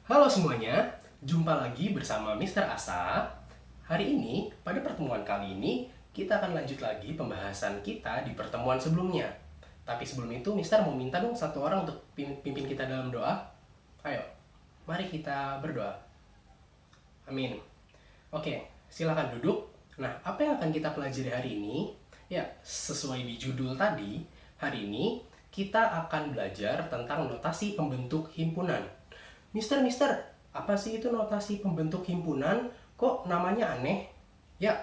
Halo semuanya, jumpa lagi bersama Mr. Asa. Hari ini, pada pertemuan kali ini, kita akan lanjut lagi pembahasan kita di pertemuan sebelumnya. Tapi sebelum itu, Mister mau minta dong satu orang untuk pimpin kita dalam doa. Ayo, mari kita berdoa. Amin. Oke, silakan duduk. Nah, apa yang akan kita pelajari hari ini? Ya, sesuai di judul tadi, hari ini kita akan belajar tentang notasi pembentuk himpunan. Mister, apa sih itu notasi pembentuk himpunan? Kok namanya aneh? Ya,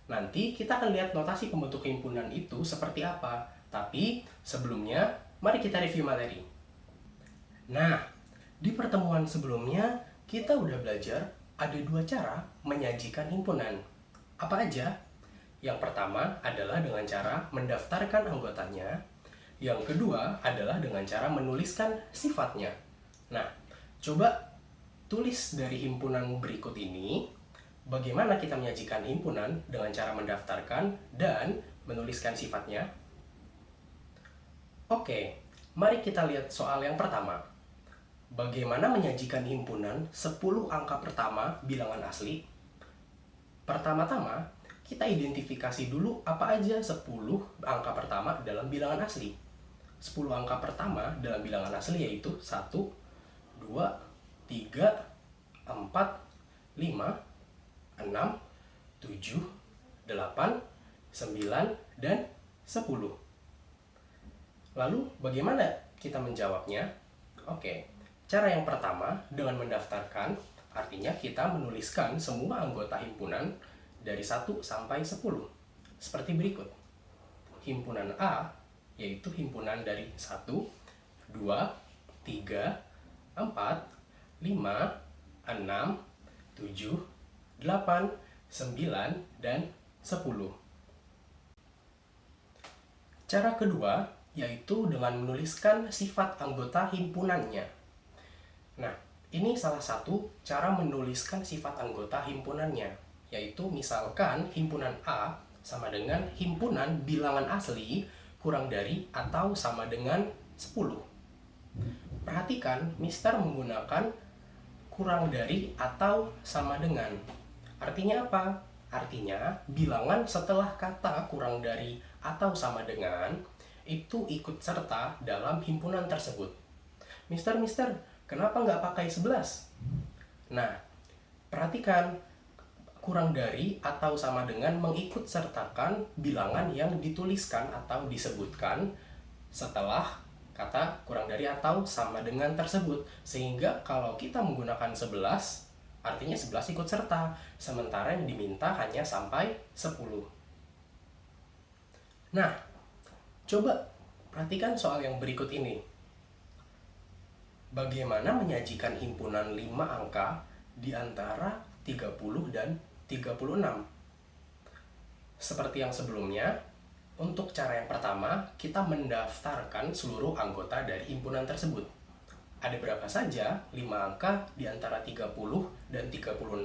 nanti kita akan lihat notasi pembentuk himpunan itu seperti apa. Tapi sebelumnya, mari kita review materi. Nah, di pertemuan sebelumnya, kita udah belajar ada dua cara menyajikan himpunan. Apa aja? Yang pertama adalah dengan cara mendaftarkan anggotanya. Yang kedua adalah dengan cara menuliskan sifatnya. Nah, coba tulis dari himpunan berikut ini, bagaimana kita menyajikan himpunan dengan cara mendaftarkan dan menuliskan sifatnya. Oke, mari kita lihat soal yang pertama. Bagaimana menyajikan himpunan 10 angka pertama bilangan asli? Pertama-tama, kita identifikasi dulu apa aja 10 angka pertama dalam bilangan asli. 10 angka pertama dalam bilangan asli yaitu 1, 2, 3, 4, 5, 6, 7, 8, 9, dan 10. Lalu bagaimana kita menjawabnya? Oke, cara yang pertama dengan mendaftarkan, artinya kita menuliskan semua anggota himpunan dari 1 sampai 10. Seperti berikut. Himpunan A, yaitu himpunan dari 1, 2, 3, 4, 5, 6, 7, 8, 9, dan 10. Cara kedua yaitu dengan menuliskan sifat anggota himpunannya. Nah, ini salah satu cara menuliskan sifat anggota himpunannya, yaitu misalkan himpunan A sama dengan himpunan bilangan asli kurang dari atau sama dengan 10. Perhatikan, Mister menggunakan kurang dari atau sama dengan. Artinya apa? Artinya, bilangan setelah kata kurang dari atau sama dengan itu ikut serta dalam himpunan tersebut. Mister, kenapa nggak pakai 11? Nah, perhatikan, kurang dari atau sama dengan mengikut sertakan bilangan yang dituliskan atau disebutkan setelah kata kurang dari atau sama dengan tersebut. Sehingga kalau kita menggunakan 11, artinya 11 ikut serta, sementara yang diminta hanya sampai 10. Nah, coba perhatikan soal yang berikut ini. Bagaimana menyajikan himpunan 5 angka di antara 30 dan 36? Seperti yang sebelumnya, untuk cara yang pertama, kita mendaftarkan seluruh anggota dari himpunan tersebut. Ada berapa saja 5 angka di antara 30 dan 36?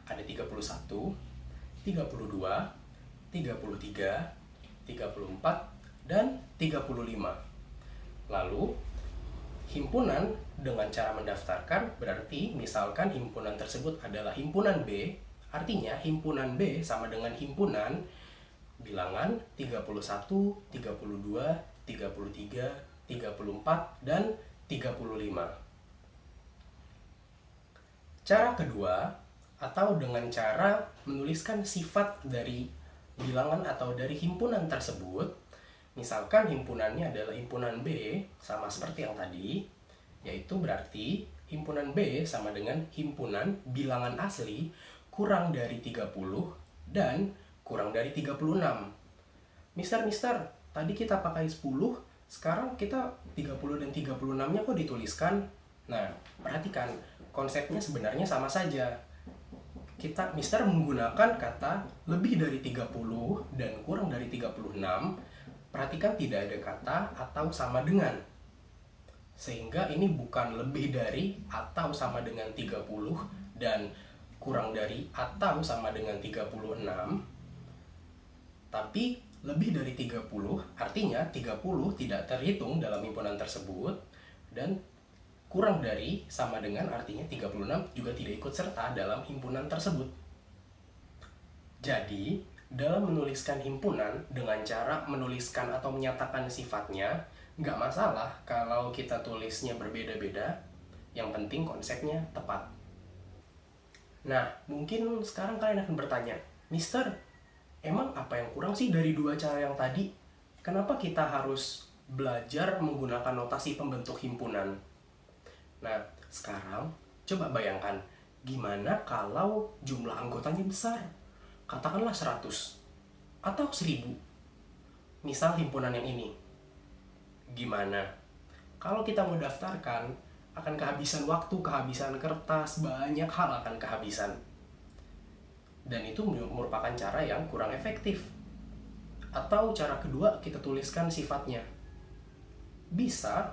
Ada 31, 32, 33, 34, dan 35. Lalu, himpunan dengan cara mendaftarkan berarti misalkan himpunan tersebut adalah himpunan B, artinya himpunan B sama dengan himpunan bilangan 31, 32, 33, 34, dan 35. Cara kedua, atau dengan cara menuliskan sifat dari bilangan atau dari himpunan tersebut, misalkan himpunannya adalah himpunan B, sama seperti yang tadi, yaitu berarti himpunan B sama dengan himpunan bilangan asli kurang dari 30 dan kurang dari 36. Mister, tadi kita pakai 10, sekarang kita 30 dan 36-nya kok dituliskan? Nah, perhatikan, konsepnya sebenarnya sama saja. Mister menggunakan kata lebih dari 30 dan kurang dari 36. Perhatikan tidak ada kata atau sama dengan. Sehingga ini bukan lebih dari atau sama dengan 30 dan kurang dari atau sama dengan 36. Tapi lebih dari 30, artinya 30 tidak terhitung dalam himpunan tersebut, dan kurang dari sama dengan artinya 36 juga tidak ikut serta dalam himpunan tersebut. Jadi, dalam menuliskan himpunan dengan cara menuliskan atau menyatakan sifatnya, nggak masalah kalau kita tulisnya berbeda-beda, yang penting konsepnya tepat. Nah, mungkin sekarang kalian akan bertanya, Mister, emang apa yang kurang sih dari dua cara yang tadi? Kenapa kita harus belajar menggunakan notasi pembentuk himpunan? Nah, sekarang coba bayangkan, gimana kalau jumlah anggotanya besar? Katakanlah 100 atau 1000. Misal himpunan yang ini. Gimana? Kalau kita mau daftarkan, akan kehabisan waktu, kehabisan kertas, banyak hal akan kehabisan. Dan itu merupakan cara yang kurang efektif. Atau cara kedua, kita tuliskan sifatnya. Bisa,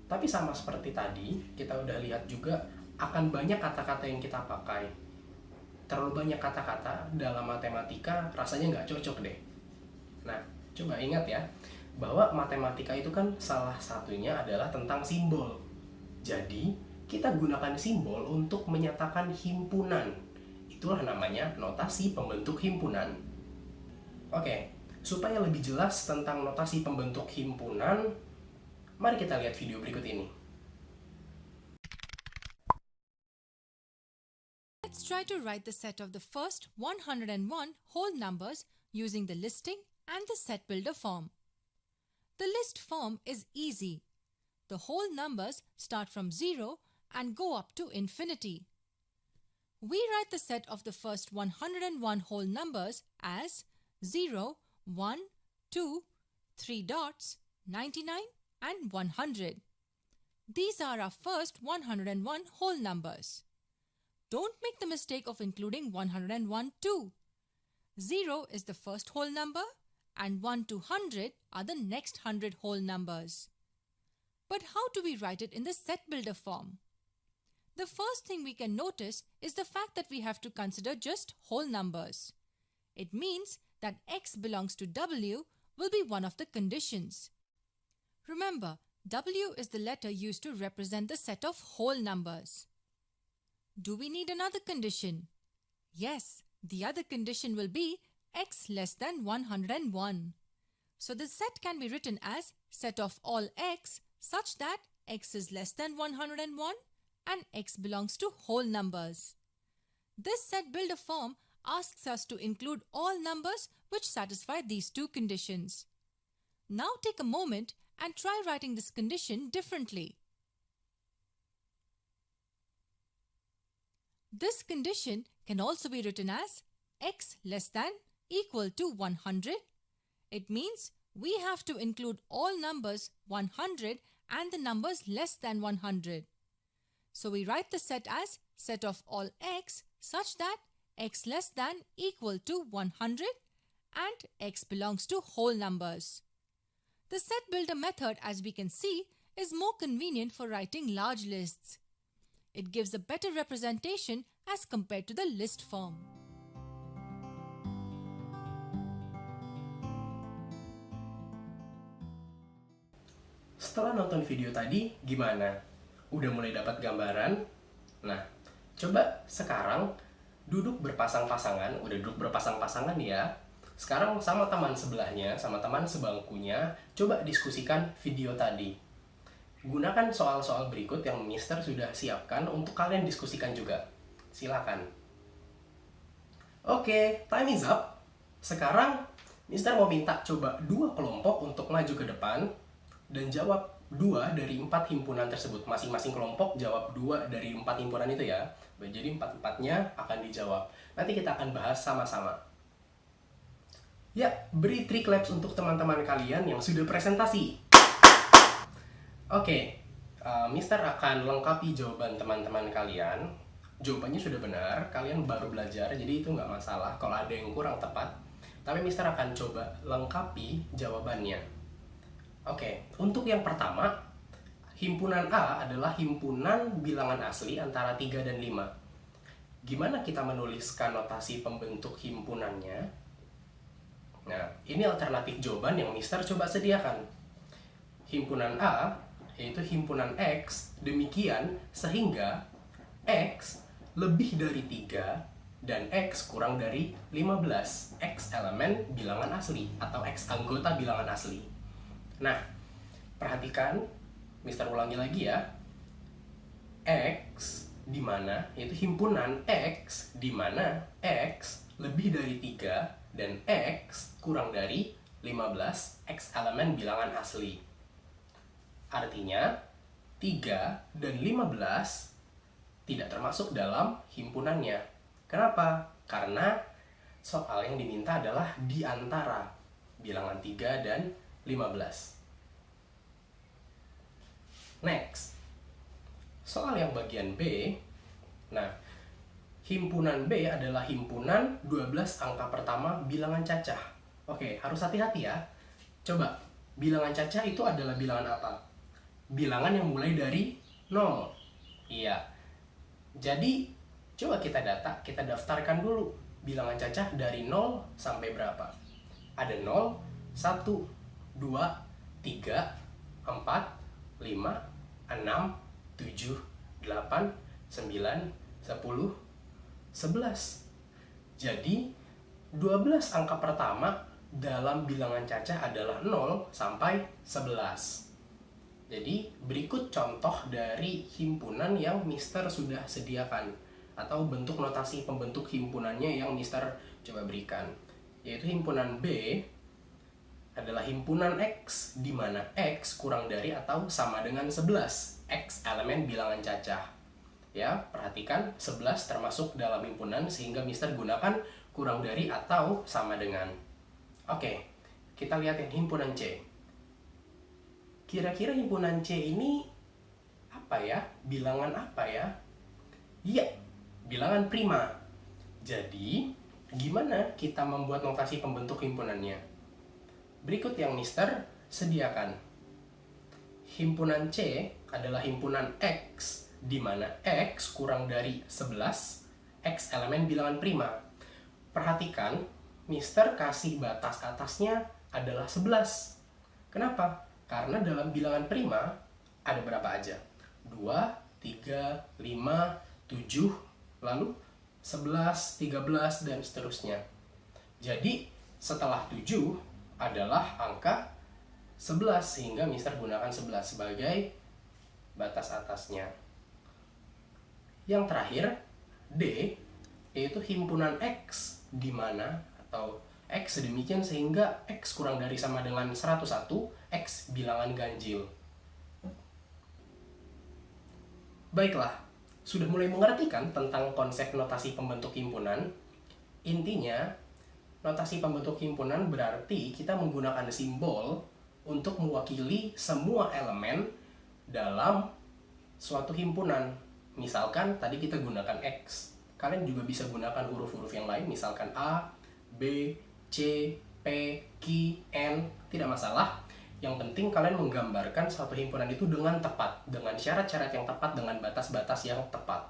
tapi sama seperti tadi, kita udah lihat juga akan banyak kata-kata yang kita pakai. Terlalu banyak kata-kata dalam matematika rasanya nggak cocok deh. Nah, coba ingat ya, bahwa matematika itu kan salah satunya adalah tentang simbol. Jadi, kita gunakan simbol untuk menyatakan himpunan. Itulah namanya notasi pembentuk himpunan. Oke, supaya lebih jelas tentang notasi pembentuk himpunan, mari kita lihat video berikut ini. Let's try to write the set of the first 101 whole numbers using the listing and the set builder form. The list form is easy. The whole numbers start from 0 and go up to infinity. We write the set of the first 101 whole numbers as 0, 1, 2, 3 dots, 99 and 100. These are our first 101 whole numbers. Don't make the mistake of including 101 too. 0 is the first whole number and 1 to 100 are the next 100 whole numbers. But how do we write it in the set builder form? The first thing we can notice is the fact that we have to consider just whole numbers. It means that x belongs to w will be one of the conditions. Remember, w is the letter used to represent the set of whole numbers. Do we need another condition? Yes, the other condition will be x less than 101. So the set can be written as set of all x such that x is less than 101 and x belongs to whole numbers. This set builder form asks us to include all numbers which satisfy these two conditions. Now take a moment and try writing this condition differently. This condition can also be written as x less than equal to 100. It means we have to include all numbers 100 and the numbers less than 100. So we write the set as set of all x such that x less than equal to 100 and x belongs to whole numbers. The set builder method, as we can see, is more convenient for writing large lists. It gives a better representation as compared to the list form. Setelah nonton video tadi, gimana? Udah mulai dapat gambaran? Nah, coba sekarang duduk berpasang-pasangan, udah duduk berpasang-pasangan ya. Sekarang sama teman sebelahnya, sama teman sebangkunya, coba diskusikan video tadi. Gunakan soal-soal berikut yang Mister sudah siapkan untuk kalian diskusikan juga. Silakan. Oke, time is up. Sekarang Mister mau minta coba 2 kelompok untuk maju ke depan dan jawab 2 dari 4 himpunan tersebut. Masing-masing kelompok jawab 2 dari 4 himpunan itu ya. Jadi 4-4-nya akan dijawab. Nanti kita akan bahas sama-sama. Ya, beri three claps untuk teman-teman kalian yang sudah presentasi. Oke, Mister akan lengkapi jawaban teman-teman kalian. Jawabannya sudah benar, kalian baru belajar, jadi itu nggak masalah kalau ada yang kurang tepat. Tapi Mister akan coba lengkapi jawabannya. Oke, untuk yang pertama, himpunan A adalah himpunan bilangan asli antara 3 dan 5. Gimana kita menuliskan notasi pembentuk himpunannya? Nah, ini alternatif jawaban yang Mister coba sediakan. Himpunan A yaitu himpunan X, demikian sehingga X lebih dari 3 dan X kurang dari 15. X elemen bilangan asli atau X anggota bilangan asli. Nah, perhatikan, Mister ulangi lagi ya. X di mana, yaitu himpunan X di mana X lebih dari 3 dan X kurang dari 15, X elemen bilangan asli. Artinya, 3 dan 15 tidak termasuk dalam himpunannya. Kenapa? Karena soal yang diminta adalah di antara bilangan 3 dan 15. Next, soal yang bagian B. Nah, himpunan B adalah himpunan 12 angka pertama bilangan cacah. Oke, harus hati-hati ya. Coba, bilangan cacah itu adalah bilangan apa? Bilangan yang mulai dari 0. Iya. Jadi, coba kita daftarkan dulu bilangan cacah dari 0 sampai berapa? Ada 0, 1, 2, 3, 4, 5, 6, 7, 8, 9, 10, 11. Jadi, 12 angka pertama dalam bilangan cacah adalah 0 sampai 11. Jadi, berikut contoh dari himpunan yang Mister sudah sediakan atau bentuk notasi pembentuk himpunannya yang Mister coba berikan. Yaitu himpunan B adalah himpunan X di mana X kurang dari atau sama dengan 11. X elemen bilangan cacah. Ya, perhatikan 11 termasuk dalam himpunan sehingga Mister gunakan kurang dari atau sama dengan. Oke, kita lihat yang himpunan C. Kira-kira himpunan C ini apa ya? Bilangan apa ya? Iya, bilangan prima. Jadi, gimana kita membuat notasi pembentuk himpunannya? Berikut yang Mister sediakan. Himpunan C adalah himpunan X, di mana X kurang dari 11, X elemen bilangan prima. Perhatikan, Mister kasih batas atasnya adalah 11. Kenapa? Karena dalam bilangan prima ada berapa aja? 2, 3, 5, 7, lalu 11, 13, dan seterusnya. Jadi, setelah 7 adalah angka 11, sehingga Mister gunakan 11 sebagai batas atasnya. Yang terakhir, D, yaitu himpunan X, di mana atau X sedemikian sehingga X kurang dari sama dengan 101, X bilangan ganjil. Baiklah, sudah mulai mengerti kan tentang konsep notasi pembentuk himpunan? Intinya, notasi pembentuk himpunan berarti kita menggunakan simbol untuk mewakili semua elemen dalam suatu himpunan. Misalkan tadi kita gunakan X. Kalian juga bisa gunakan huruf-huruf yang lain, misalkan A, B, C, P, Q, N, tidak masalah. Yang penting kalian menggambarkan suatu himpunan itu dengan tepat, dengan syarat-syarat yang tepat, dengan batas-batas yang tepat.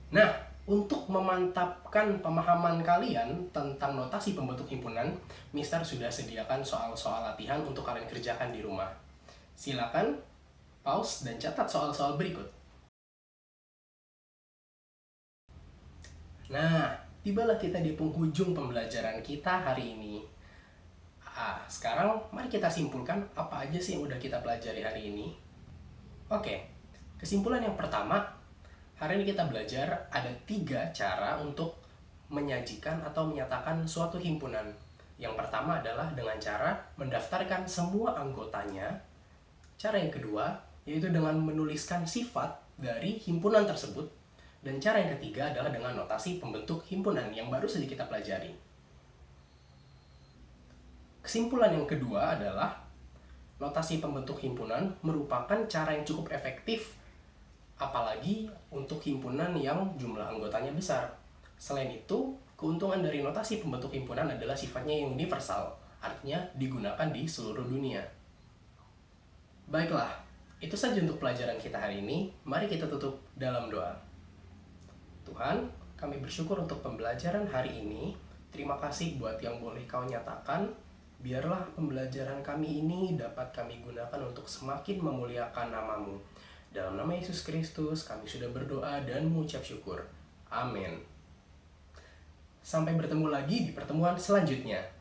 Nah, untuk memantapkan pemahaman kalian tentang notasi pembentuk himpunan, Mister sudah sediakan soal-soal latihan untuk kalian kerjakan di rumah. Silakan pause dan catat soal-soal berikut. Nah, tibalah kita di penghujung pembelajaran kita hari ini. Sekarang mari kita simpulkan apa aja sih yang udah kita pelajari hari ini. Oke, kesimpulan yang pertama, hari ini kita belajar ada 3 cara untuk menyajikan atau menyatakan suatu himpunan. Yang pertama adalah dengan cara mendaftarkan semua anggotanya. Cara yang kedua, yaitu dengan menuliskan sifat dari himpunan tersebut. Dan cara yang ketiga adalah dengan notasi pembentuk himpunan yang baru saja kita pelajari. Kesimpulan yang kedua adalah notasi pembentuk himpunan merupakan cara yang cukup efektif, apalagi untuk himpunan yang jumlah anggotanya besar. Selain itu, keuntungan dari notasi pembentuk himpunan adalah sifatnya yang universal, artinya digunakan di seluruh dunia. Baiklah, itu saja untuk pelajaran kita hari ini. Mari kita tutup dalam doa. Tuhan, kami bersyukur untuk pembelajaran hari ini. Terima kasih buat yang boleh Kau nyatakan. Biarlah pembelajaran kami ini dapat kami gunakan untuk semakin memuliakan nama-Mu. Dalam nama Yesus Kristus kami sudah berdoa dan mengucap syukur. Amin. Sampai bertemu lagi di pertemuan selanjutnya.